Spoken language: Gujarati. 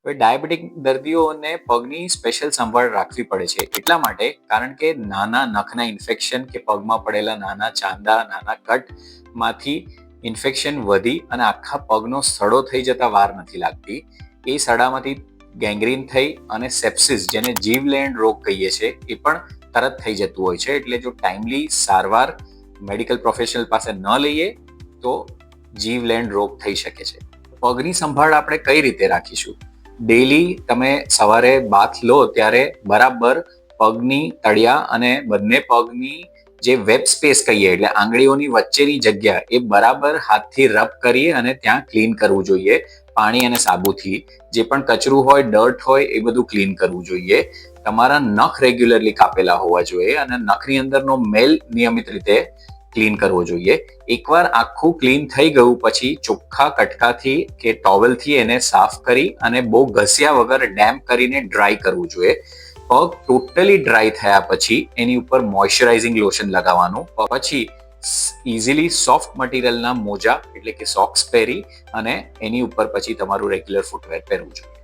હવે ડાયાબિટીક દર્દીઓને પગની સ્પેશિયલ સંભાળ રાખવી પડે છે એટલા માટે કારણ કે નાના નખના ઇન્ફેક્શન કે પગમાં પડેલા નાના ચાંદા નાના કટમાંથી ઇન્ફેક્શન વધી અને આખા પગનો સડો થઈ જતા વાર નથી લાગતી. એ સડામાંથી ગેંગ્રીન થઈ અને સેપ્સિસ જેને જીવલેણ રોગ કહીએ છીએ એ પણ તરત થઈ જતું હોય છે. એટલે જો ટાઈમલી સારવાર મેડિકલ પ્રોફેશનલ પાસે ન લઈએ તો જીવલેણ રોગ થઈ શકે છે. પગની સંભાળ આપણે કઈ રીતે રાખીશું? ડેલી તમે સવારે બાથ લો ત્યારે બરાબર પગની તળિયા અને બંને પગની જે વેબ સ્પેસ કહીએ એટલે આંગળીઓની વચ્ચેની જગ્યા એ બરાબર હાથથી રબ કરી અને ત્યાં ક્લીન કરવું જોઈએ પાણી અને સાબુથી. જે પણ કચરું હોય ડર્ટ હોય એ બધું ક્લીન કરવું જોઈએ. તમારા નખ રેગ્યુલરલી કાપેલા હોવા જોઈએ અને નખની અંદરનો મેલ નિયમિત રીતે ક્લીન કરવો જોઈએ. એકવાર આખું ક્લીન થઈ ગયું પછી ચોખ્ખા કટકાથી કે ટોવેલથી એને સાફ કરી અને બહુ ઘસ્યા વગર ડેમ્પ કરીને ડ્રાય કરવું જોઈએ. પગ ટોટલી ડ્રાય થયા પછી એની ઉપર મોઇશ્ચરાઇઝિંગ લોશન લગાવવાનું. પછી ઇઝીલી સોફ્ટ મટીરિયલના મોજા એટલે કે સોક્સ પહેરી અને એની ઉપર પછી તમારું રેગ્યુલર ફૂટવેર પહેરવું જોઈએ.